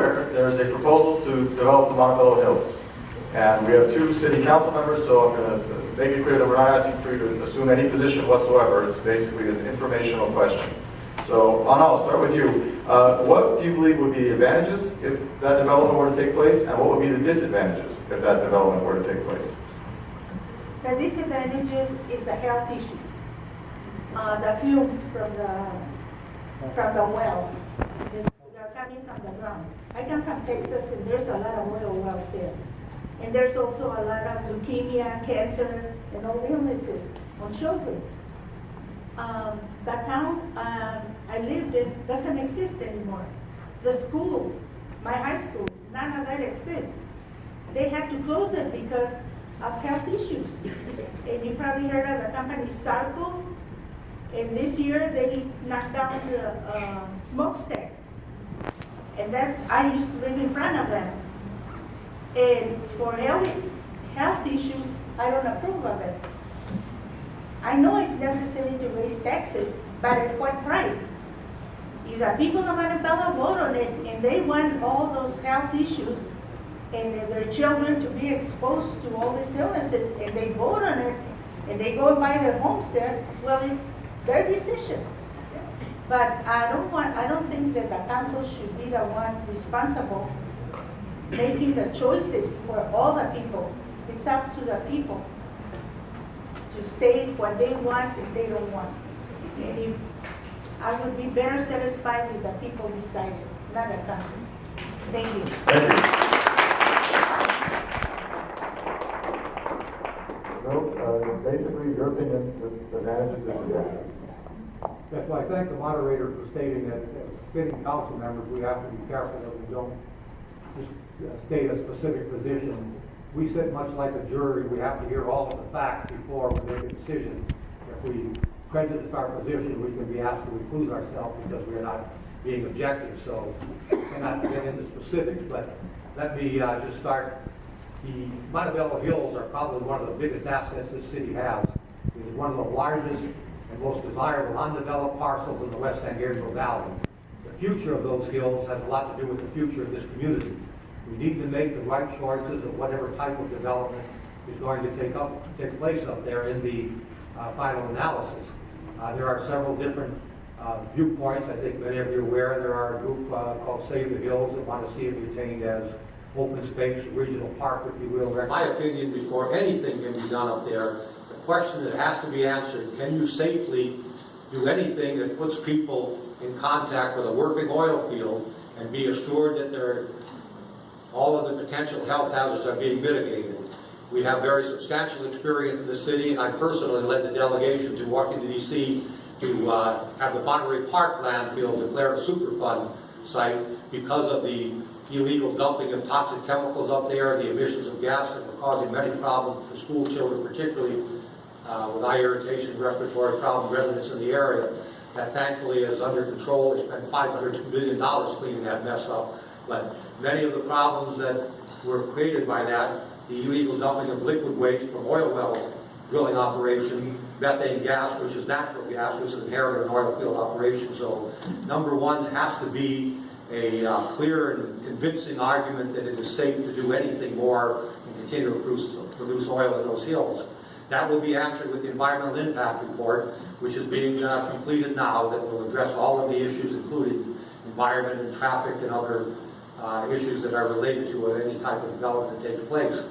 aware, there's a proposal to develop the Montebello Hills. And we have 2 city council members, so I'm going to make it clear that we're not asking for you to assume any position whatsoever. It's basically an informational question. So, Anna, I'll start with you. What do you believe would be the advantages if that development were to take place, and what would be the disadvantages if that development were to take place? The disadvantages is the health issue. The fumes from the wells. They're coming from the ground. I come from Texas, and there's a lot of oil wells there. And there's also a lot of leukemia, cancer, and all illnesses on children. The town I lived in doesn't exist anymore. The school, my high school, none of that exists. They had to close it because of health issues. And you probably heard of the company Sarco. And this year they knocked down the smokestack. And I used to live in front of them. And for health issues, I don't approve of it. I know it's necessary to raise taxes, but at what price? If the people of Montebello vote on it and they want all those health issues and their children to be exposed to all these illnesses and they vote on it and they go and buy their homes there, well, it's their decision. But I don't think that the council should be the one responsible making the choices for all the people. It's up to the people to state what they want and they don't want. And if I would be better satisfied if the people decided, not the council. Thank you. Thank you. So, basically, your opinion, the advantages and disadvantages. Yes, well, I thank the moderator for stating that as sitting council members, we have to be careful that we don't just state a specific position. We sit much like a jury. We have to hear all of the facts before we make a decision. If we prejudice our position, we can be asked to recuse ourselves because we are not being objective. So I cannot get into specifics, but let me just start. The Montebello Hills are probably one of the biggest assets this city has. It is one of the largest and most desirable undeveloped parcels in the West San Gabriel Valley. The future of those hills has a lot to do with the future of this community. We need to make the right choices of whatever type of development is going to take place up there in the final analysis. There are several different viewpoints. I think many of you are aware there are a group called Save the Hills that want to see it retained as open space, regional park, if you will. In my opinion, before anything can be done up there, the question that has to be answered, can you safely do anything that puts people in contact with a working oil field and be assured that all of the potential health hazards are being mitigated? We have very substantial experience in the city, and I personally led the delegation to Washington, D.C. to have the Monterey Park landfill declared a Superfund site because of the illegal dumping of toxic chemicals up there, the emissions of gas that were causing many problems for school children, particularly with eye irritation, respiratory problem residents in the area. That thankfully is under control. They spent $500 million cleaning that mess up. But many of the problems that were created by that, the illegal dumping of liquid waste from oil well drilling operation, methane gas, which is natural gas, which is inherent in an oil field operation. So number one has to be a clear and convincing argument that it is safe to do anything more and continue to produce oil in those hills. That will be answered with the environmental impact report, which is being completed now, that will address all of the issues, including environment and traffic and other issues that are related to any type of development that takes place.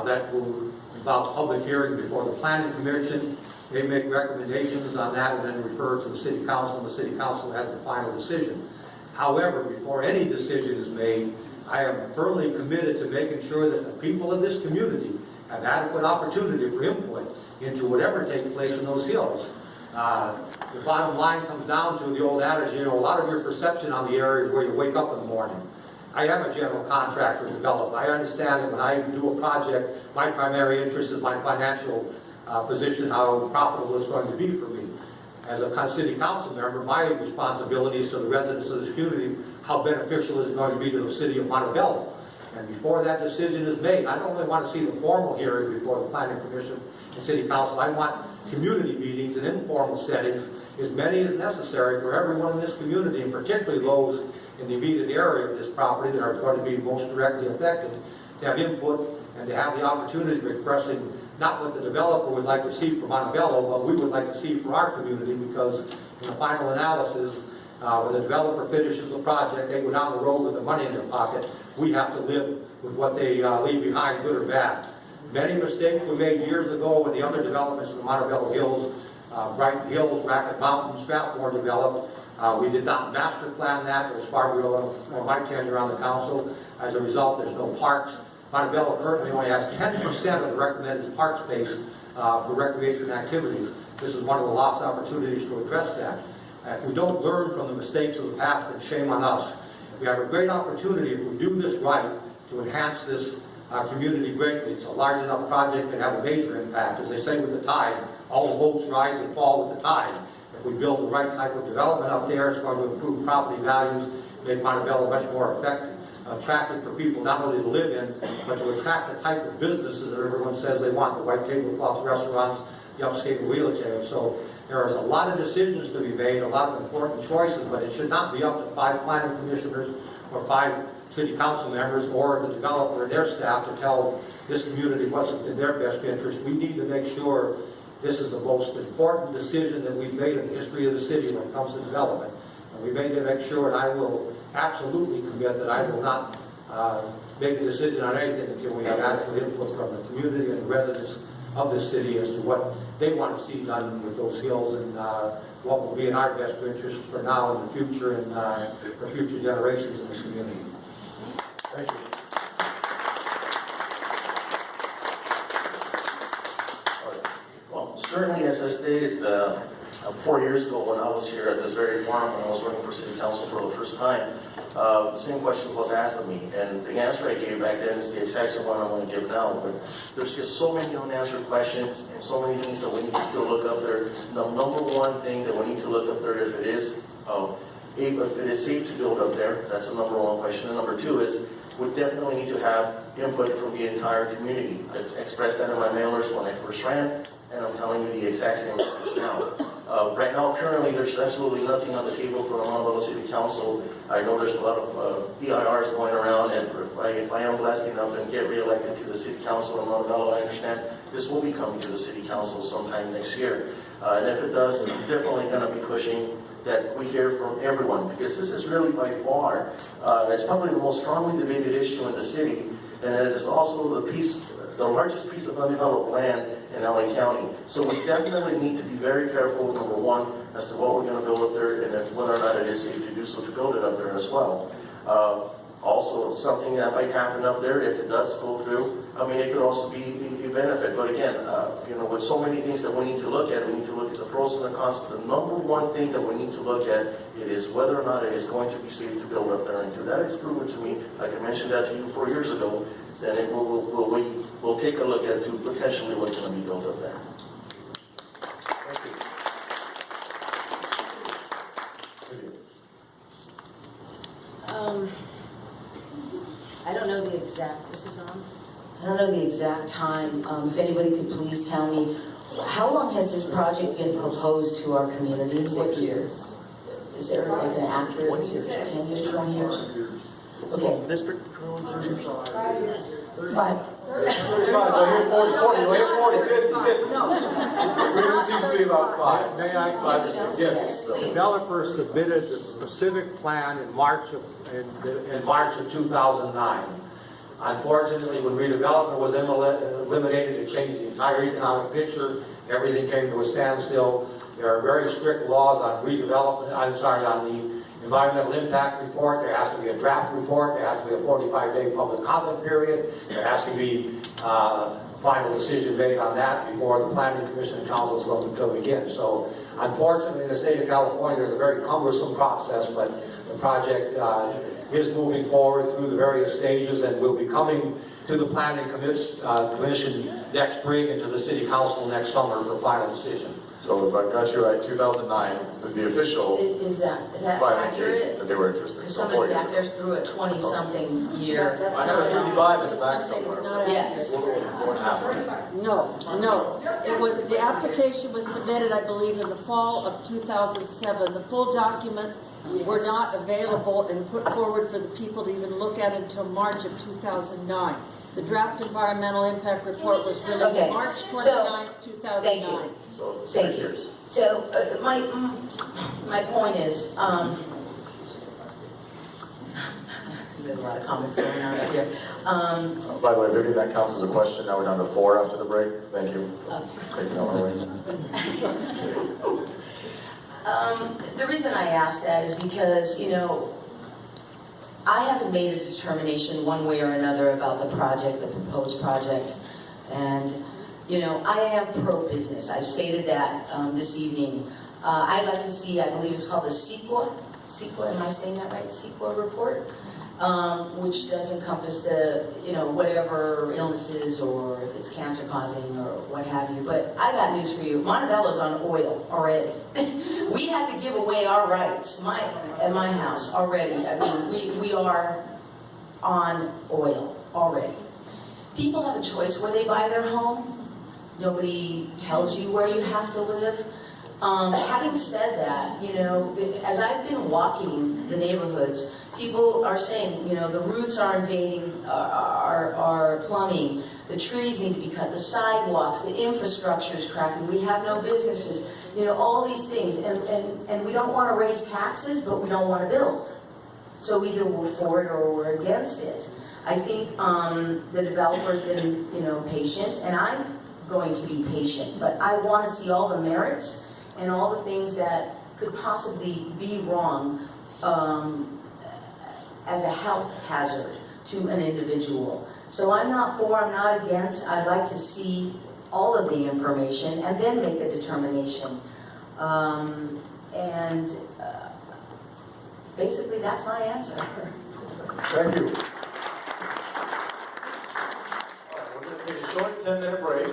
That will involve public hearings before the Planning Commission. They make recommendations on that and then refer to the City Council, and the City Council has the final decision. However, before any decision is made, I am firmly committed to making sure that the people of this community have adequate opportunity for input into whatever takes place in those hills. The bottom line comes down to the old adage, a lot of your perception on the area is where you wake up in the morning. I am a general contractor developer. I understand that when I do a project, my primary interest is my financial position, how profitable it's going to be for me. As a city council member, my responsibility is to the residents of this community, how beneficial is it going to be to the city of Montebello. And before that decision is made, I don't really want to see the formal hearing before the Planning Commission and City Council. I want community meetings in informal settings, as many as necessary for everyone in this community, and particularly those in the immediate area of this property that are going to be most directly affected to have input and to have the opportunity of expressing not what the developer would like to see for Montebello, but we would like to see for our community, because in the final analysis, when the developer finishes the project, they go down the road with the money in their pocket. We have to live with what they leave behind, good or bad. Many mistakes were made years ago when the other developments in the Montebello Hills, Brighton Hills, Racket Mountain, Strathmore developed. We did not master plan that. It was far below my tenure on the council. As a result, there's no parks. Montebello currently only has 10% of the recommended park space for recreation activities. This is one of the lost opportunities to address that. If we don't learn from the mistakes of the past, then shame on us. We have a great opportunity, if we do this right, to enhance this community greatly. It's a large enough project to have a major impact. As they say with the tide, all the boats rise and fall with the tide. If we build the right type of development up there, it's going to improve property values, make Montebello much more attractive for people not only to live in, but to attract the type of businesses that everyone says they want, the white tablecloths restaurants, the upscale real estate. So there is a lot of decisions to be made, a lot of important choices, but it should not be up to 5 planning commissioners or 5 city council members or the developer and their staff to tell this community what's in their best interest. We need to make sure this is the most important decision that we've made in the history of the city when it comes to development. And we made to make sure, and I will absolutely commit that I will not make a decision on anything until we have adequate input from the community and the residents of this city as to what they want to see done with those hills and what will be in our best interest for now and the future and for future generations in this community. Thank you. Well, certainly, as I stated 4 years ago when I was here at this very forum, when I was running for city council for the first time, the same question was asked of me, and the answer I gave back then is the exact same one I'm going to give now. But there's just so many unanswered questions and so many things that we need to still look up there. The number one thing that we need to look up there, if it is safe to build up there, that's the number one question. And number two is, we definitely need to have input from the entire community. I expressed that in my mailers when I first ran, and I'm telling you the exact same message now. Right now, currently, there's absolutely nothing on the table for the Montebello City Council. I know there's a lot of PIRs going around, and if I am blessed enough and get reelected to the City Council in Montebello, I understand this will be coming to the City Council sometime next year. And if it does, I'm definitely going to be pushing that we hear from everyone, because this is really by far, it's probably the most strongly debated issue in the city, and it is also the largest piece of undeveloped land in LA County. So we definitely need to be very careful, number one, as to what we're going to build up there, and if whether or not it is safe to do so to build it up there as well. Also, something that might happen up there, if it does go through, I mean, it could also be a benefit. But again, with so many things that we need to look at, we need to look at the pros and the cons. But the number one thing that we need to look at it is whether or not it is going to be safe to build up there. And until that is proven to me, like I mentioned that to you 4 years ago, then we'll take a look at to potentially what's going to be built up there. Thank you. Thank you. I don't know the exact, this is on? I don't know the exact time. If anybody could please tell me, how long has this project been proposed to our community? 6 years. Is there like an accurate, 10 years, 20 years? Okay. This particular one, 6 years. 5. 35, we'll hear 40, we'll hear 40, 50, 50. No. It seems to be about 5. May I? Yes. The developer submitted the specific plan in March of 2009. Unfortunately, when redevelopment was eliminated, it changed the entire economic picture. Everything came to a standstill. There are very strict laws on redevelopment, on the environmental impact report. There has to be a draft report. There has to be a 45-day public comment period. There has to be a final decision made on that before the Planning Commission and Council is going to begin. So, unfortunately, in the state of California, there's a very cumbersome process, but the project is moving forward through the various stages and will be coming to the Planning Commission next spring and to the City Council next summer for final decision. So if I got you right, 2009 is the official Is that filing date accurate? that they were interested in. Because So 4 somebody years back there's through a 20-something year. I have a 55 in the back somewhere. Yes. 4.5. No. It was, the application was submitted, I believe, in the fall of 2007. The full documents were not available and put forward for the people to even look at until March of 2009. The draft environmental impact report was released Okay, March so, 29, thank 2009. you. So, Thank 6 years. you. So, my point is, there's a lot of comments going on right here. By the way, Vivian, that counts as a question. Now we're down to 4 after the break. Thank you. Okay. Taking over away. The reason I asked that is because, you know, I haven't made a determination one way or another about the project, the proposed project. And, you know, I am pro-business. I've stated that this evening. I'd like to see, I believe it's called the CEQA, am I saying that right? CEQA report, which does encompass the, you know, whatever illnesses or if it's cancer causing or what have you. But I got news for you. Montebello's on oil already. We had to give away our rights at my house already. I mean, we are on oil already. People have a choice where they buy their home. Nobody tells you where you have to live. Having said that, you know, as I've been walking the neighborhoods, people are saying, you know, the roots are invading our plumbing, the trees need to be cut, the sidewalks, the infrastructure is cracking, we have no businesses, you know, all these things. And we don't want to raise taxes, but we don't want to build. So either we're for it or we're against it. I think the developer's been, you know, patient, and I'm going to be patient, but I want to see all the merits and all the things that could possibly be wrong as a health hazard to an individual. So I'm not for, I'm not against. I'd like to see all of the information and then make a determination. Basically, that's my answer. Thank you. All right, we're going to take a short 10-minute break.